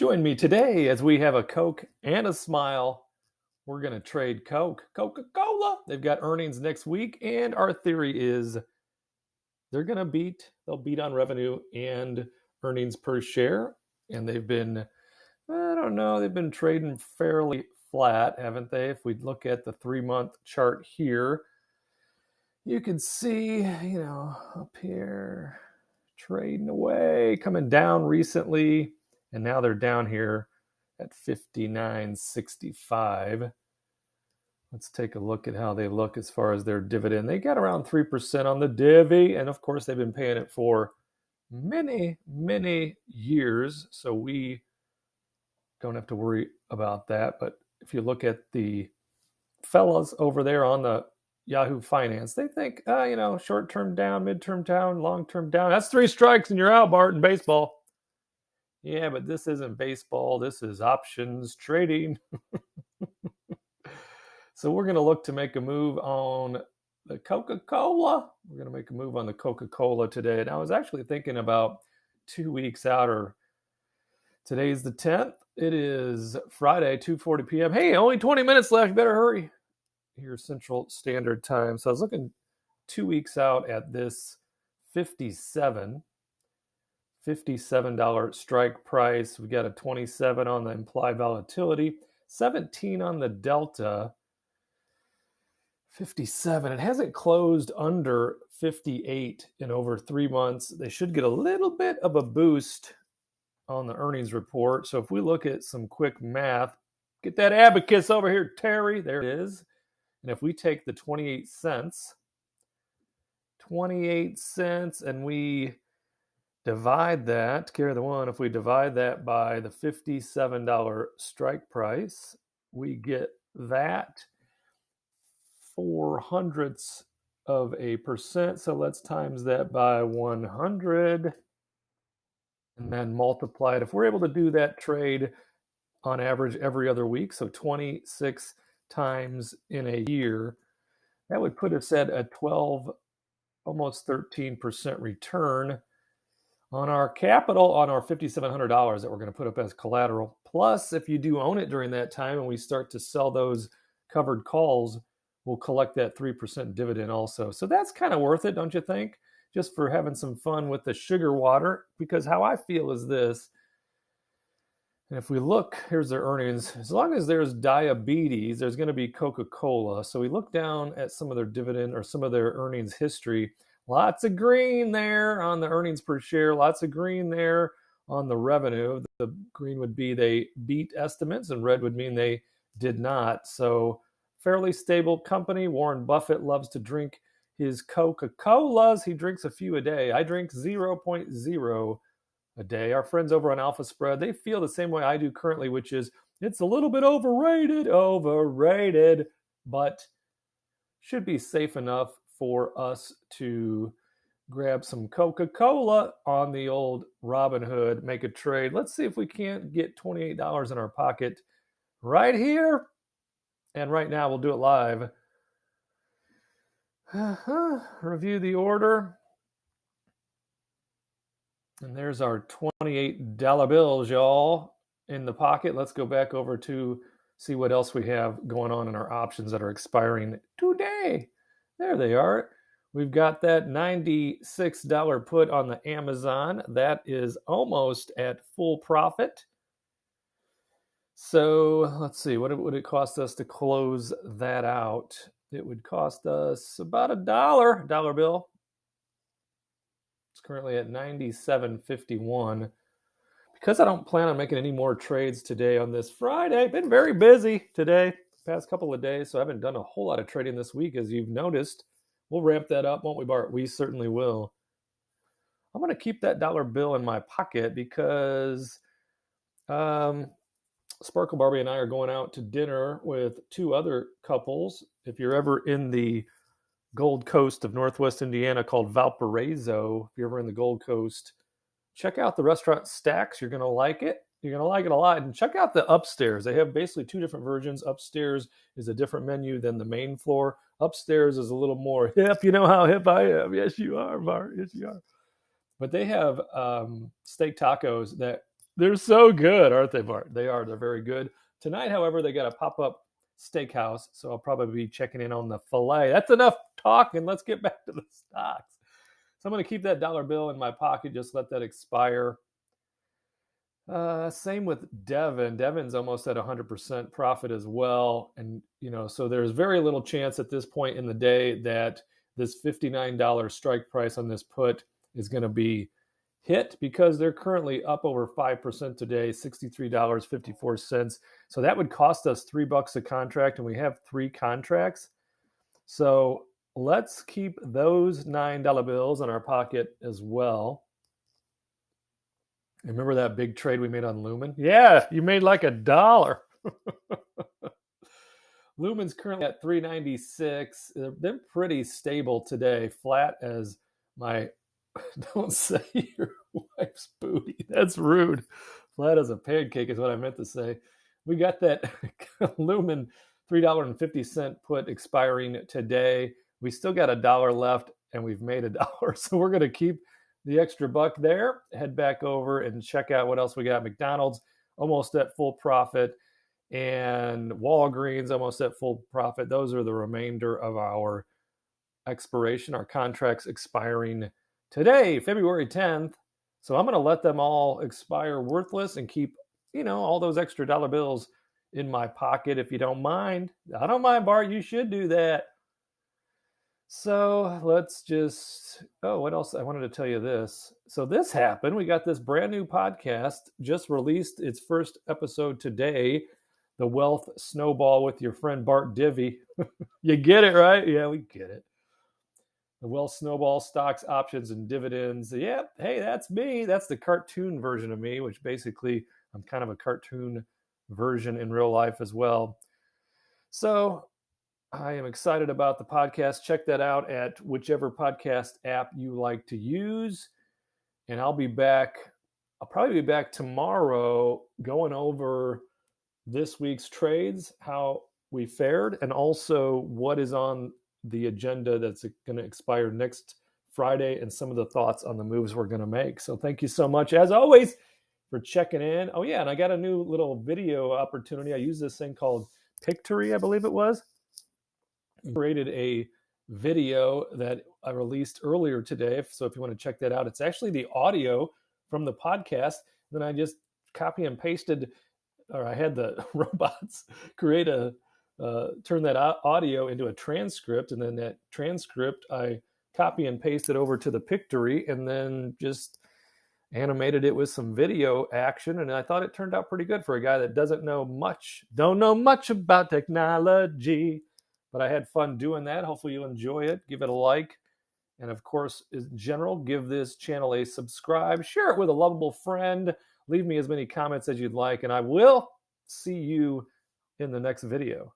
Join me today as we have a Coke and a smile. We're going to trade Coca-Cola. They've got earnings next week, and our theory is they'll beat on revenue and earnings per share. And they've been trading fairly flat, haven't they? If we look at the 3-month chart here, you can see, up here, trading away, coming down recently. And now they're down here at 59.65. Let's take a look at how they look as far as their dividend. They got around 3% on the divvy. And of course, they've been paying it for many, many years. So we don't have to worry about that. But if you look at the fellas over there on the Yahoo Finance, they think, short-term down, mid-term down, long-term down. That's 3 strikes and you're out, Bart, in baseball. Yeah, but this isn't baseball. This is options trading. So we're going to look to make a move on the Coca-Cola. We're going to make a move on the Coca-Cola today. And I was actually thinking about 2 weeks out, or today's the 10th. It is Friday, 2:40 p.m. Hey, only 20 minutes left. You better hurry. Here, Central Standard Time. So I was looking 2 weeks out at this $57 strike price. We got a 27 on the implied volatility, 17 on the delta, 57. It hasn't closed under 58 in over 3 months. They should get a little bit of a boost on the earnings report. So if we look at some quick math, get that abacus over here, Terry. There it is. And if we take the 28 cents, and we divide that, carry the one, if we divide that by the $57 strike price, we get that 0.04%. So let's times that by 100 and then multiply it. If we're able to do that trade on average every other week, so 26 times in a year, that would put us at a 12, almost 13% return on our capital, on our $5,700 that we're going to put up as collateral. Plus, if you do own it during that time and we start to sell those covered calls, we'll collect that 3% dividend also. So that's kind of worth it, don't you think? Just for having some fun with the sugar water. Because how I feel is this. And if we look, here's their earnings. As long as there's diabetes, there's going to be Coca-Cola. So we look down at some of their dividend or some of their earnings history. Lots of green there on the earnings per share. Lots of green there on the revenue. The green would be they beat estimates, and red would mean they did not. So fairly stable company. Warren Buffett loves to drink his Coca-Colas. He drinks a few a day. I drink 0.0 a day. Our friends over on Alpha Spread, they feel the same way I do currently, which is it's a little bit overrated, but should be safe enough for us to grab some Coca-Cola on the old Robinhood, make a trade. Let's see if we can't get $28 in our pocket right here. And right now we'll do it live. Review the order. And there's our $28 bills, y'all, in the pocket. Let's go back over to see what else we have going on in our options that are expiring today. There they are. We've got that $96 put on the Amazon. That is almost at full profit. So let's see, what would it cost us to close that out? It would cost us about $1 bill. It's currently at $97.51. Because I don't plan on making any more trades today on this Friday, been very busy today, past couple of days, so I haven't done a whole lot of trading this week, as you've noticed. We'll ramp that up, won't we, Bart? We certainly will. I'm going to keep that dollar bill in my pocket because Sparkle Barbie and I are going out to dinner with 2 other couples. If you're ever in the Gold Coast of Northwest Indiana called Valparaiso, if you're ever in the Gold Coast, check out the restaurant Stacks. You're going to like it. You're going to like it a lot. And check out the upstairs. They have basically 2 different versions. Upstairs is a different menu than the main floor. Upstairs is a little more hip. You know how hip I am. Yes, you are, Bart. Yes, you are. But they have steak tacos that They're so good, aren't they, Bart? They are. They're very good. Tonight, however, they got a pop-up steakhouse, so I'll probably be checking in on the filet. That's enough talking. Let's get back to the stocks. So I'm going to keep that dollar bill in my pocket, just let that expire. Same with Devon. Devon's almost at 100% profit as well. And, so there's very little chance at this point in the day that this $59 strike price on this put is going to be hit because they're currently up over 5% today, $63.54. So that would cost us $3 a contract, and we have 3 contracts. So let's keep those $9 bills in our pocket as well. Remember that big trade we made on Lumen? Yeah, you made like $1. Lumen's currently at 396. They're pretty stable today, flat as my don't say your wife's booty. That's rude. Flat as a pancake is what I meant to say. We got that Lumen $3.50 put expiring today. We still got $1 left, and we've made $1. So we're going to keep the extra buck there, head back over and check out what else we got. McDonald's almost at full profit, and Walgreens almost at full profit. Those are the remainder of our expiration, our contracts expiring today, February 10th. So I'm going to let them all expire worthless and keep, all those extra dollar bills in my pocket if you don't mind. I don't mind, Bart. You should do that. So let's what else? I wanted to tell you this. So this happened. We got this brand new podcast, just released its first episode today, The Wealth Snowball with your friend Bart Divvy. You get it, right? Yeah, we get it. The Wealth Snowball, stocks, options, and dividends. Yeah, hey, that's me. That's the cartoon version of me, which basically I'm kind of a cartoon version in real life as well. So I am excited about the podcast. Check that out at whichever podcast app you like to use. And I'll be back. I'll probably be back tomorrow going over this week's trades, how we fared, and also what is on the agenda that's going to expire next Friday and some of the thoughts on the moves we're going to make. So thank you so much, as always, for checking in. Oh, yeah, and I got a new little video opportunity. I use this thing called Pictory, I believe it was. Created a video that I released earlier today. So if you want to check that out, it's actually the audio from the podcast. Then I just copy and pasted, or I had the robots create turn that audio into a transcript. And then that transcript, I copy and paste it over to the Pictory and then just animated it with some video action. And I thought it turned out pretty good for a guy that don't know much about technology. But I had fun doing that. Hopefully you enjoy it. Give it a like. And of course, in general, give this channel a subscribe. Share it with a lovable friend. Leave me as many comments as you'd like. And I will see you in the next video.